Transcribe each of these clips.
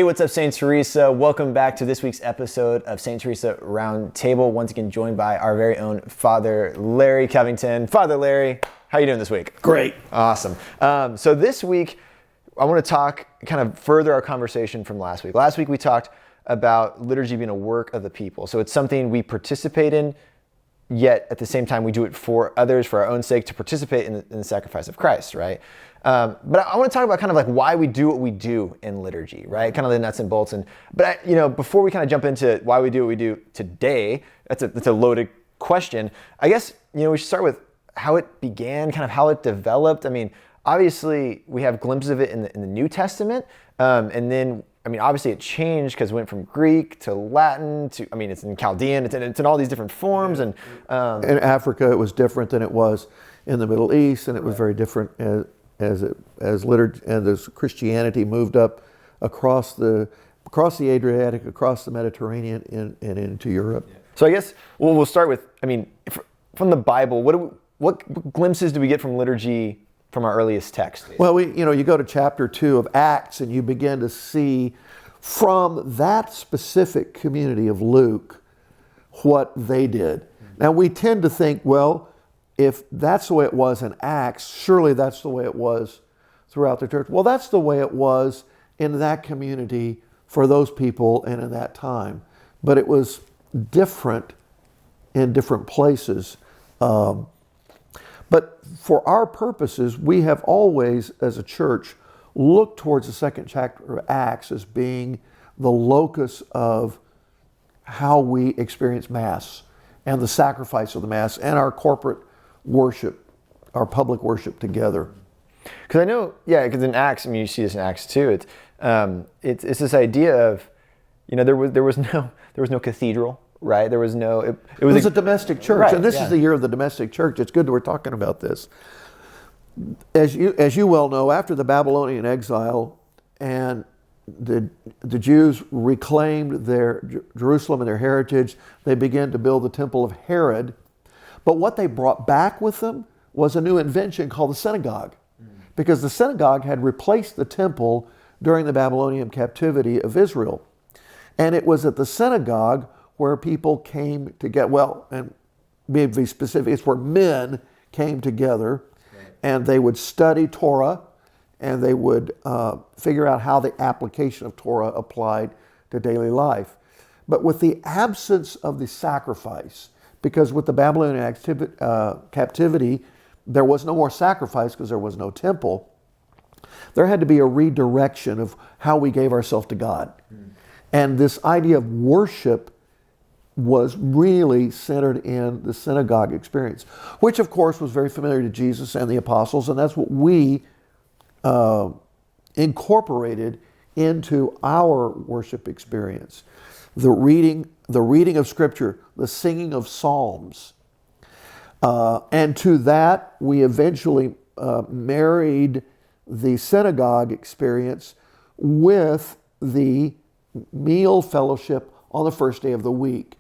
what's up, St. Theresa? Welcome back to this week's episode of St. Theresa Roundtable. Once again, joined by our very own Father Larry Covington. Father Larry, how are you doing this week? Great. Awesome. So this week, I want to talk, kind of further our conversation from last week. Last week, we talked about liturgy being a work of the people. So it's something we participate in, yet at the same time, we do it for others, for our own sake, to participate in the sacrifice of Christ, right? But I want to talk about kind of like why we do what we do in liturgy, right? Kind of the nuts and bolts. Before we kind of jump into why we do what we do today, that's a loaded question. I guess, we should start with how it began, kind of how it developed. I mean, obviously we have glimpses of it in the New Testament. And then, obviously it changed because it went from Greek to Latin to, it's in Chaldean, it's in all these different forms. And in Africa, it was different than it was in the Middle East, and it was very different as liturgy and as Christianity moved up across the Adriatic, across the Mediterranean, and into Europe. Yeah. So I guess we'll start with, from the Bible, what glimpses do we get from liturgy from our earliest text? Well, you go to chapter 2 of Acts, and you begin to see from that specific community of Luke what they did. Now, we tend to think, well, if that's the way it was in Acts, surely that's the way it was throughout the church. Well, that's the way it was in that community for those people and in that time. But it was different in different places. But for our purposes, we have always, as a church, looked towards the second chapter of Acts as being the locus of how we experience Mass and the sacrifice of the Mass and our corporate worship, our public worship together. Because I know, because in Acts, you see this in Acts too. It's this idea of, there was no cathedral, right? There was no. It was a domestic church, right, and this is the year of the domestic church. It's good that we're talking about this. As you well know, after the Babylonian exile and the Jews reclaimed their Jerusalem and their heritage, they began to build the temple of Herod. But what they brought back with them was a new invention called the synagogue, because the synagogue had replaced the temple during the Babylonian captivity of Israel. And it was at the synagogue where people came together, and maybe specific, it's where men came together, and they would study Torah, and they would figure out how the application of Torah applied to daily life. But with the absence of the sacrifice, because with the Babylonian captivity, there was no more sacrifice because there was no temple. There had to be a redirection of how we gave ourselves to God. And this idea of worship was really centered in the synagogue experience, which of course was very familiar to Jesus and the apostles, and that's what we incorporated into our worship experience. The reading of Scripture, the singing of psalms. And to that, we eventually married the synagogue experience with the meal fellowship on the first day of the week.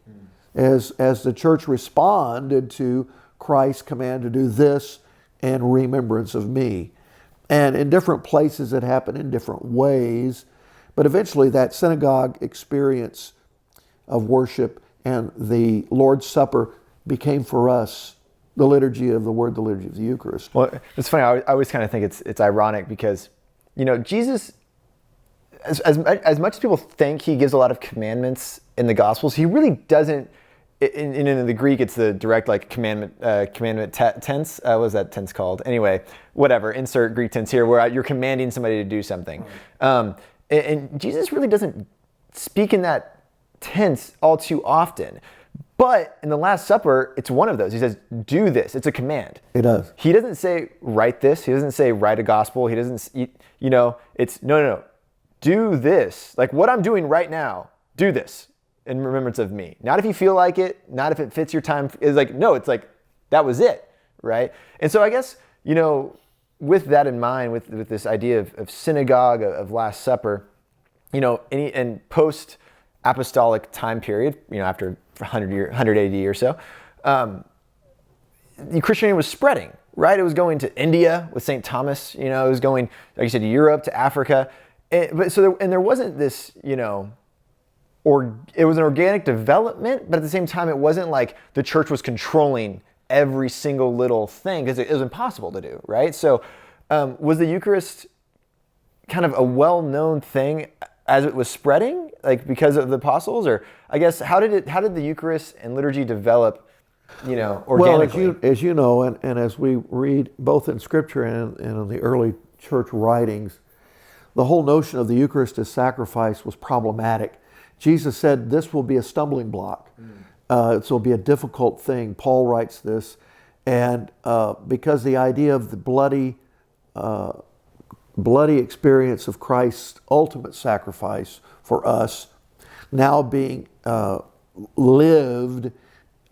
As the church responded to Christ's command to do this in remembrance of me. And in different places it happened in different ways, but eventually that synagogue experience of worship and the Lord's Supper became for us the liturgy of the Word, the liturgy of the Eucharist. Well, it's funny, I always kind of think it's ironic because, Jesus, as much as people think he gives a lot of commandments in the Gospels, he really doesn't. In the Greek, it's the direct commandment tense. What was that tense called? Anyway, whatever. Insert Greek tense here, where you're commanding somebody to do something. And Jesus really doesn't speak in that tense all too often. But in the Last Supper, it's one of those. He says, "Do this." It's a command. It does. He doesn't say write this. He doesn't say write a gospel. He doesn't. It's no. Do this. Like what I'm doing right now. Do this. In remembrance of me. Not if you feel like it, not if it fits your time. It's that was it, right? And so I guess, with that in mind, with this idea of synagogue, of Last Supper, and post-apostolic time period, after 100 AD or so, the Christianity was spreading, right? It was going to India with St. Thomas, it was going, like you said, to Europe, to Africa. And there wasn't this, or it was an organic development, but at the same time, it wasn't like the church was controlling every single little thing, because it was impossible to do, right? So was the Eucharist kind of a well-known thing as it was spreading, like because of the apostles? Or I guess, how did the Eucharist and liturgy develop, organically? Well, as you know, and as we read both in Scripture and in the early church writings, the whole notion of the Eucharist as sacrifice was problematic. Jesus said this will be a stumbling block. This will be a difficult thing. Paul writes this. And because the idea of the bloody experience of Christ's ultimate sacrifice for us now being lived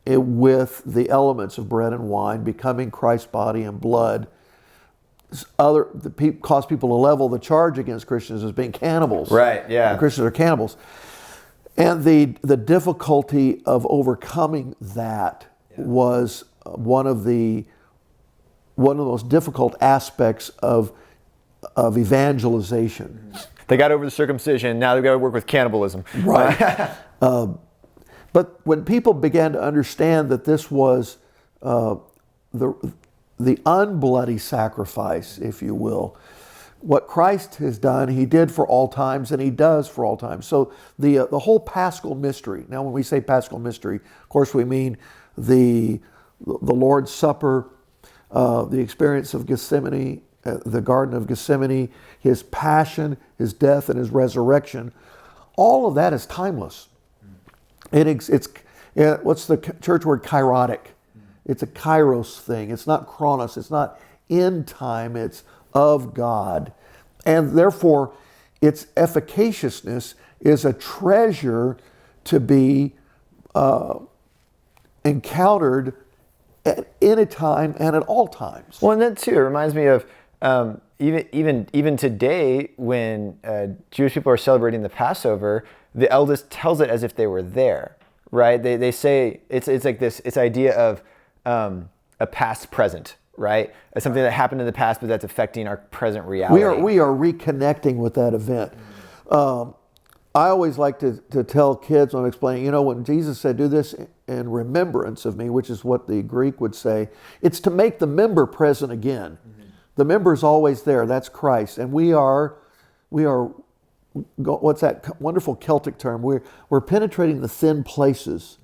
with the elements of bread and wine, becoming Christ's body and blood, cause people to level the charge against Christians as being cannibals. Right, yeah. Christians are cannibals. And the difficulty of overcoming that was one of the most difficult aspects of evangelization. They got over the circumcision, now they've got to work with cannibalism. Right. But when people began to understand that this was the unbloody sacrifice, if you will, what Christ has done, he did for all times, and he does for all times. So the whole Paschal mystery. Now, when we say Paschal mystery, of course, we mean the Lord's Supper, the experience of Gethsemane, the Garden of Gethsemane, his passion, his death, and his resurrection. All of that is timeless. What's the church word? Kairotic. It's a kairos thing. It's not chronos. It's not in time. It's of God. And therefore, its efficaciousness is a treasure to be encountered at any time and at all times. Well, and that too, it reminds me of even today when Jewish people are celebrating the Passover, the eldest tells it as if they were there, right? They say it's like this idea of a past present, right? As something that happened in the past, but that's affecting our present reality. We are reconnecting with that event. I always like to tell kids when I'm explaining, when Jesus said, do this in remembrance of me, which is what the Greek would say, it's to make the member present again. The member is always there. That's Christ. And we are, what's that wonderful Celtic term? We're penetrating the thin places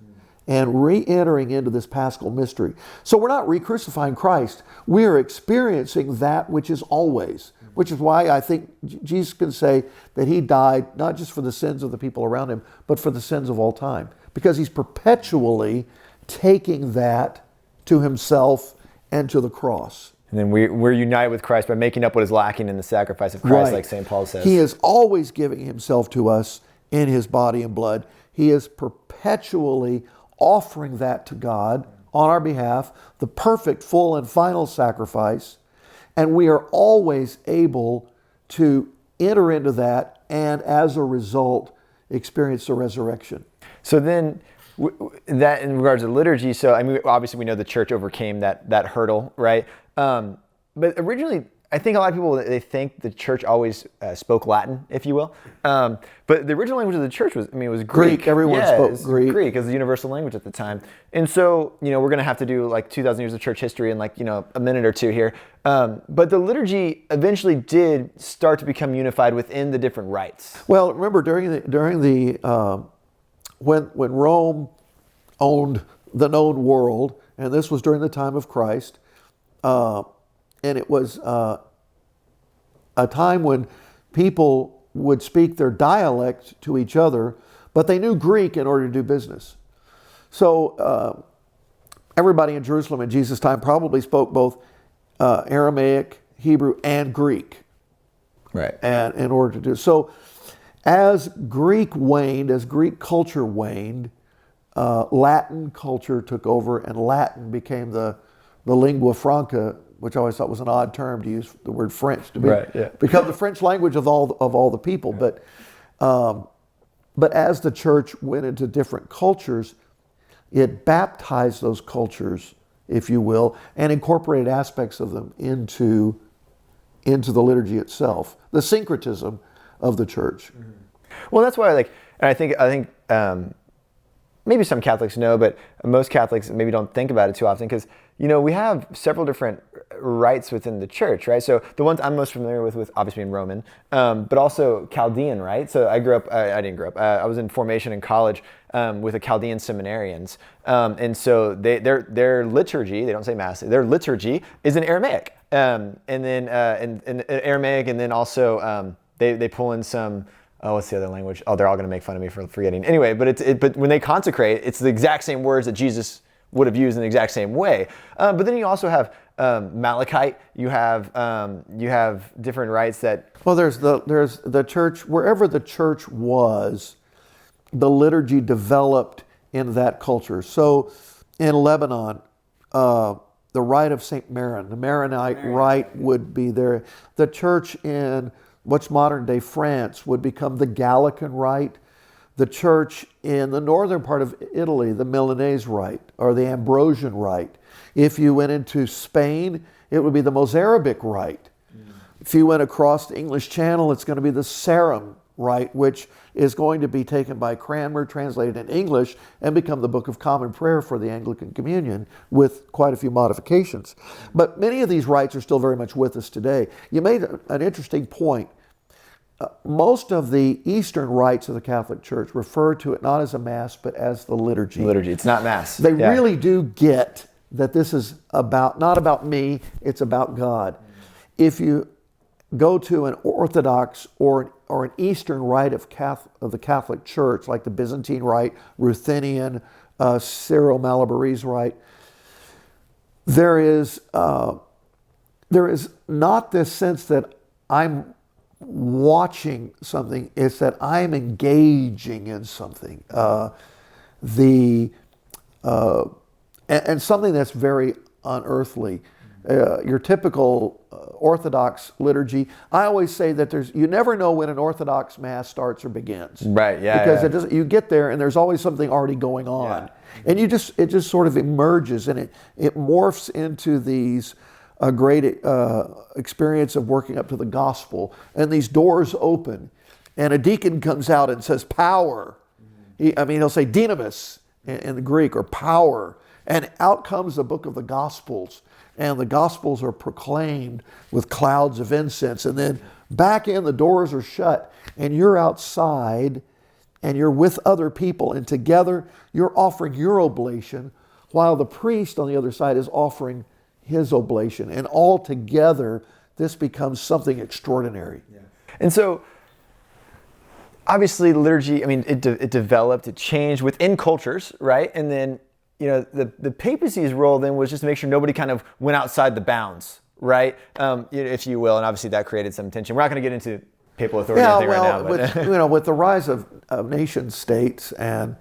and re-entering into this Paschal mystery. So we're not re-crucifying Christ. We are experiencing that which is always, which is why I think Jesus can say that he died not just for the sins of the people around him, but for the sins of all time. Because he's perpetually taking that to himself and to the cross. And then we're united with Christ by making up what is lacking in the sacrifice of Christ, like St. Paul says. He is always giving himself to us in his body and blood. He is perpetually offering that to God on our behalf, the perfect, full, and final sacrifice. And we are always able to enter into that and, as a result, experience the resurrection. So then, that in regards to liturgy, so obviously we know the church overcame that hurdle, right? But originally, I think a lot of people, they think the church always spoke Latin, if you will. But the original language of the church was Greek. Everyone spoke Greek. Greek as the universal language at the time. And so, we're going to have to do like 2,000 years of church history in a minute or two here. But the liturgy eventually did start to become unified within the different rites. Well, remember when Rome owned the known world, and this was during the time of Christ, and it was a time when people would speak their dialect to each other, but they knew Greek in order to do business. So everybody in Jerusalem in Jesus' time probably spoke both Aramaic, Hebrew, and Greek. Right. And in order to do so, as Greek waned, as Greek culture waned, Latin culture took over, and Latin became the lingua franca, which I always thought was an odd term to use the word French to become the French language of all the people. Right. But as the church went into different cultures, it baptized those cultures, if you will, and incorporated aspects of them into the liturgy itself. The syncretism of the church. Well, that's why, like, and I think maybe some Catholics know, but most Catholics maybe don't think about it too often because, we have several different rites within the church, right? So the ones I'm most familiar with obviously being Roman, but also Chaldean, right? So I didn't grow up. I was in formation in college with the Chaldean seminarians. And so their liturgy, they don't say mass, their liturgy is in Aramaic. And then in Aramaic, and then also they pull in some, what's the other language? Oh, they're all going to make fun of me for forgetting. Anyway, but when they consecrate, it's the exact same words that Jesus would have used in the exact same way. But then you also have Malachite. You have different rites that. Well, there's the church, wherever the church was, the liturgy developed in that culture. So in Lebanon, the rite of St. Maron, the Maronite rite would be there. The church in what's modern day France would become the Gallican rite. The church in the northern part of Italy, the Milanese rite or the Ambrosian rite. If you went into Spain, it would be the Mozarabic rite. If you went across the English Channel, it's going to be the Sarum rite, which is going to be taken by Cranmer, translated in English, and become the Book of Common Prayer for the Anglican Communion with quite a few modifications. But many of these rites are still very much with us today. You made an interesting point. Most of the Eastern rites of the Catholic Church refer to it not as a Mass, but as the liturgy. Liturgy, it's not Mass. They really do get that this is not about me, it's about God. If you go to an Orthodox or an Eastern rite of the Catholic Church, like the Byzantine rite, Ruthenian, Syro-Malabarese rite, there is not this sense that I'm watching something, it's that I'm engaging in something. And something that's very unearthly. Your typical Orthodox liturgy, I always say that you never know when an Orthodox Mass starts or begins. Right, yeah. Because you get there and there's always something already going on. Yeah. And it just sort of emerges and it morphs into these a great experience of working up to the gospel. And these doors open and a deacon comes out and says power. He'll say dynamis in the Greek, or power. And out comes the book of the Gospels. And the Gospels are proclaimed with clouds of incense. And then back in, the doors are shut. And you're outside and you're with other people. And together you're offering your oblation while the priest on the other side is offering his oblation. And all together, this becomes something extraordinary. Yeah. And so, obviously, liturgy, it developed, it changed within cultures, right? And then, the papacy's role then was just to make sure nobody kind of went outside the bounds, right? If you will, and obviously that created some tension. We're not going to get into papal authority right now. But. With the rise of nation states and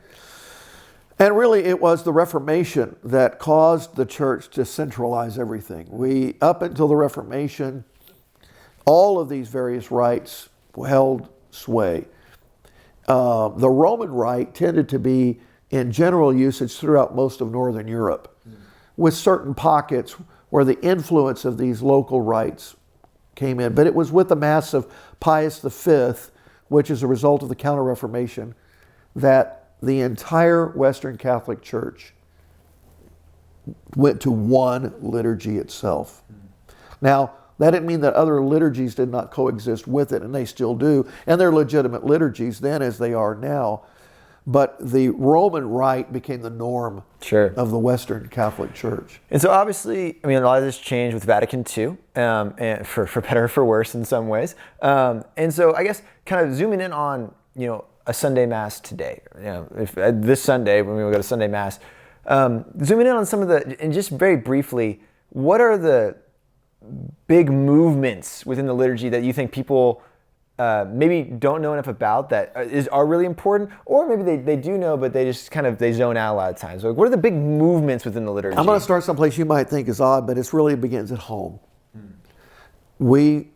really it was the Reformation that caused the church to centralize everything. Up until the Reformation, all of these various rites held sway. The Roman rite tended to be in general usage throughout most of Northern Europe, with certain pockets where the influence of these local rites came in. But it was with the Mass of Pius V, which is a result of the Counter-Reformation, that the entire Western Catholic Church went to one liturgy itself. Now, that didn't mean that other liturgies did not coexist with it, and they still do, and they're legitimate liturgies then as they are now. But the Roman rite became the norm of the Western Catholic Church. And so obviously, a lot of this changed with Vatican II, and for better or for worse in some ways. And so I guess kind of zooming in on, a Sunday Mass today. If this Sunday, when we go to Sunday Mass, zooming in on some of and just very briefly, what are the big movements within the liturgy that you think people maybe don't know enough about that are really important, or maybe they do know, but they just they zone out a lot of times? Like, what are the big movements within the liturgy? I'm going to start someplace you might think is odd, but it really begins at home. We,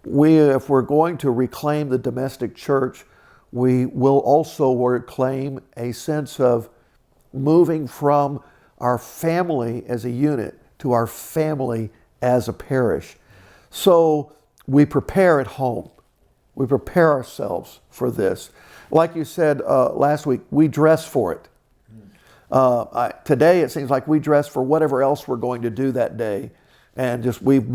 if we're going to reclaim the domestic church, we will also reclaim a sense of moving from our family as a unit to our family as a parish. So we prepare at home. We prepare ourselves for this. Like you said last week, we dress for it. Today it seems like we dress for whatever else we're going to do that day. And just we've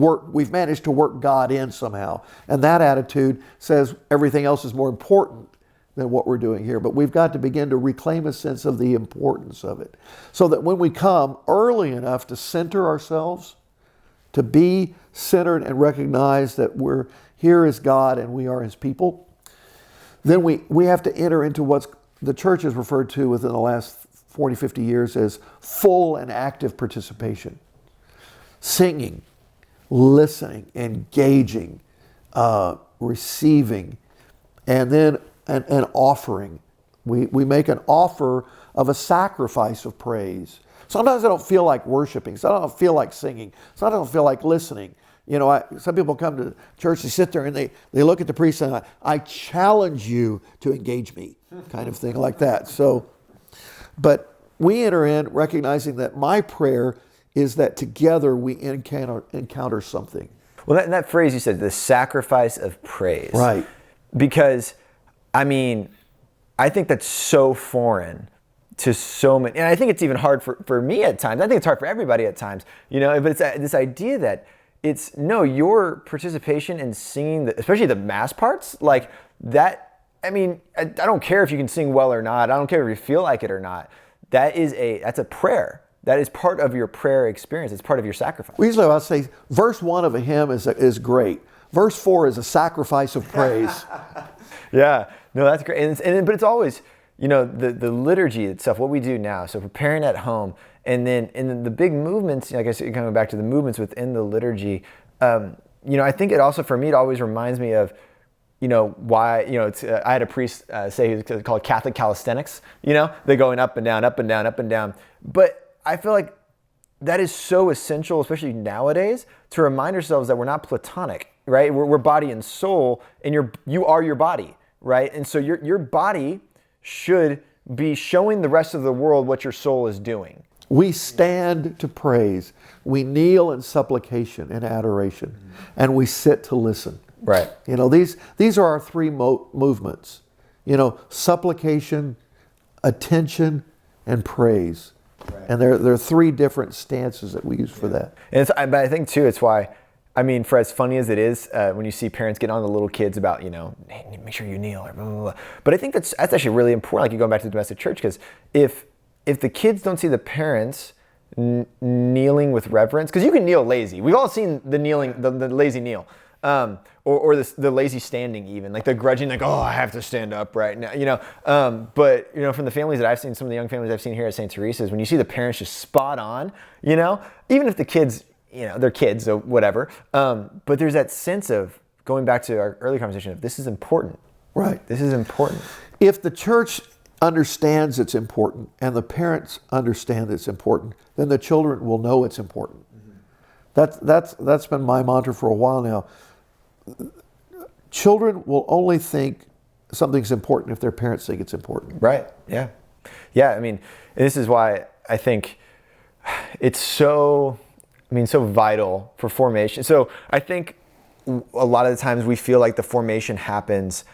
managed to work God in somehow. And that attitude says everything else is more important than what we're doing here. But we've got to begin to reclaim a sense of the importance of it. So that when we come early enough to center ourselves, to be centered and recognize that we're here as God and we are His people, then we have to enter into what the church has referred to within the last 40, 50 years as full and active participation. Singing, listening, engaging, receiving, and then an offering. We make an offer of a sacrifice of praise. Sometimes I don't feel like worshiping. Sometimes I don't feel like singing. Sometimes I don't feel like listening. Some people come to church, they sit there and they look at the priest and I challenge you to engage me, kind of thing like that. But we enter in recognizing that my prayer is that together we encounter something. Well, that phrase you said, the sacrifice of praise. Right. Because, I think that's so foreign to so many, and I think it's even hard for me at times. I think it's hard for everybody at times, but it's this idea that your participation in singing, especially the mass parts, like that, I don't care if you can sing well or not. I don't care if you feel like it or not. That's a prayer. That is part of your prayer experience. It's part of your sacrifice. Well, usually I'll say verse 1 of a hymn is great. Verse 4 is a sacrifice of praise. Yeah, no, that's great. But it's always, the liturgy itself, what we do now. So preparing at home, and then the big movements, I guess coming back to the movements within the liturgy, I think it also, for me, it always reminds me of, why, I had a priest say it's called Catholic calisthenics, they're going up and down, up and down, up and down. But I feel like that is so essential, especially nowadays, to remind ourselves that we're not platonic, right? We're body and soul, and you are your body, right? And so your body should be showing the rest of the world what your soul is doing. We stand to praise. We kneel in supplication and adoration, and we sit to listen. Right. These are our three movements. Supplication, attention, and praise. Right. And there are three different stances that we use for that. And but I think too, it's why, for as funny as it is, when you see parents get on the little kids about, hey, make sure you kneel, or blah, blah, blah. But I think that's actually really important, like you going back to the domestic church, because if the kids don't see the parents kneeling with reverence, because you can kneel lazy. We've all seen the kneeling, the lazy kneel. Or the lazy standing, even like the grudging, like, oh, I have to stand up right now, but from the families that I've seen, some of the young families I've seen here at St. Teresa's, when you see the parents just spot on, even if the kids, they're kids or whatever, but there's that sense of going back to our early conversation of this is important. Right. This is important. If the church understands it's important and the parents understand it's important, then the children will know it's important. Mm-hmm. That's been my mantra for a while now. Children will only think something's important if their parents think it's important. Right. Yeah. Yeah. This is why I think it's so vital for formation. So I think a lot of the times we feel like the formation happens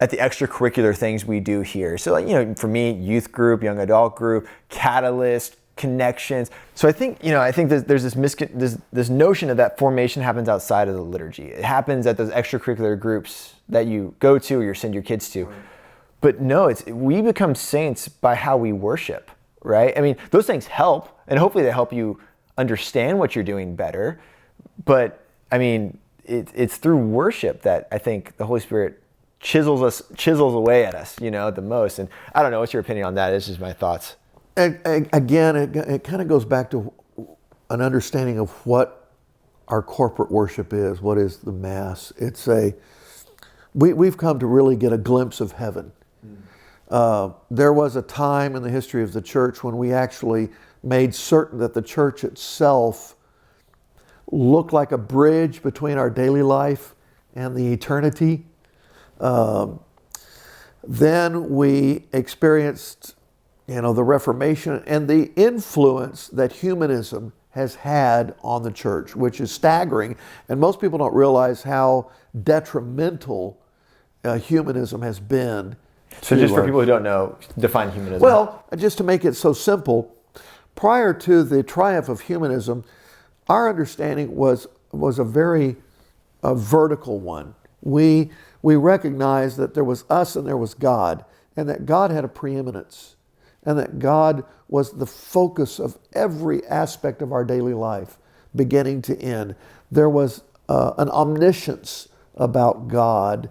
at the extracurricular things we do here. So for me, youth group, young adult group, catalyst, connections. So I think there's this notion of that formation happens outside of the liturgy. It happens at those extracurricular groups that you go to or you send your kids to. Right. But no, we become saints by how we worship, right? Those things help, and hopefully they help you understand what you're doing better. But it's through worship that I think the Holy Spirit chisels away at us, the most. And I don't know, what's your opinion on that? It's just my thoughts. Again, it kind of goes back to an understanding of what our corporate worship is. What is the Mass? We've come to really get a glimpse of heaven. There was a time in the history of the church when we actually made certain that the church itself looked like a bridge between our daily life and the eternity. Then we experienced the Reformation and the influence that humanism has had on the church, which is staggering. And most people don't realize how detrimental humanism has been. So just for people who don't know, define humanism. Well, just to make it so simple, prior to the triumph of humanism, our understanding was a very vertical one. We recognized that there was us and there was God, and that God had a preeminence, and that God was the focus of every aspect of our daily life, beginning to end. There was an omniscience about God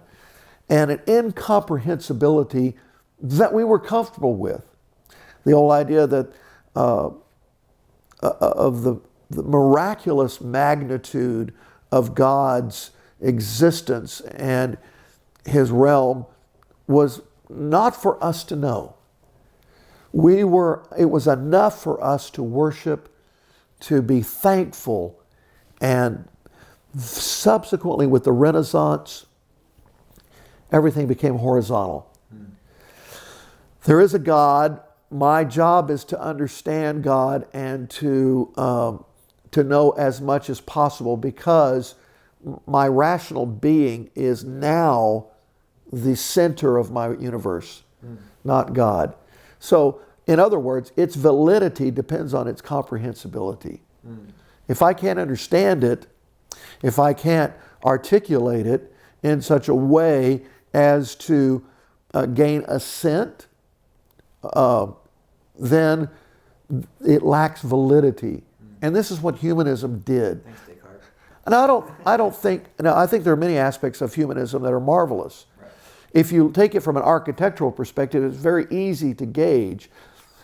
and an incomprehensibility that we were comfortable with. The old idea that of the miraculous magnitude of God's existence and His realm was not for us to know. It was enough for us to worship, to be thankful, and subsequently with the Renaissance, everything became horizontal. There is a God. My job is to understand God and to know as much as possible, because my rational being is now the center of my universe, not God. So, in other words, its validity depends on its comprehensibility. If I can't understand it, if I can't articulate it in such a way as to gain assent, then it lacks validity. And this is what humanism did. Thanks, Descartes. And I think there are many aspects of humanism that are marvelous. Right. If you take it from an architectural perspective, it's very easy to gauge.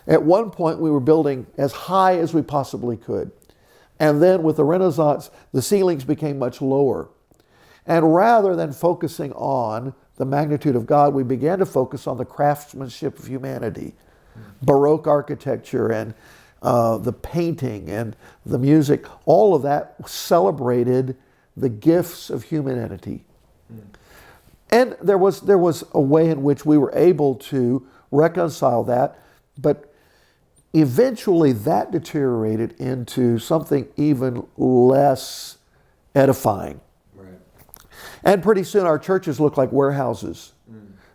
At one point, we were building as high as we possibly could. And then with the Renaissance, the ceilings became much lower. And rather than focusing on the magnitude of God, we began to focus on the craftsmanship of humanity. Baroque architecture and the painting and the music, all of that celebrated the gifts of humanity. And there was a way in which we were able to reconcile that, but eventually that deteriorated into something even less edifying. Right. And pretty soon our churches look like warehouses.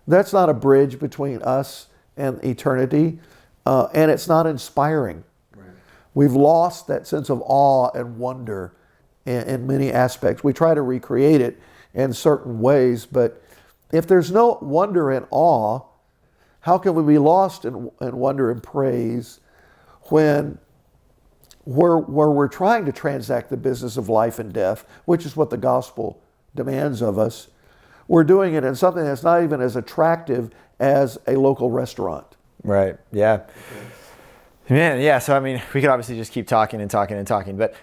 That's not a bridge between us and eternity, and it's not inspiring. Right. We've lost that sense of awe and wonder in many aspects. We try to recreate it in certain ways, but if there's no wonder and awe, how can we be lost in wonder and praise when we're trying to transact the business of life and death, which is what the gospel demands of us? We're doing it in something that's not even as attractive as a local restaurant. Right. Yeah. Man. Yeah. So, I mean, we could obviously just keep talking and talking and talking, but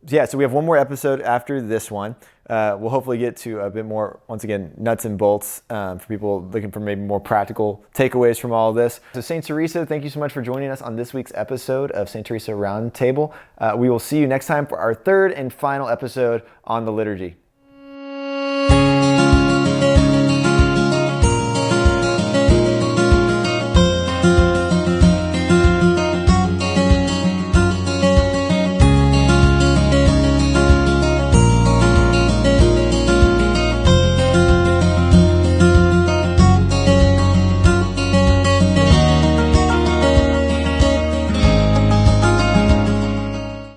yeah, so we have one more episode after this one. We'll hopefully get to a bit more, once again, nuts and bolts for people looking for maybe more practical takeaways from all of this. So St. Theresa, thank you so much for joining us on this week's episode of St. Theresa Roundtable. We will see you next time for our third and final episode on the liturgy.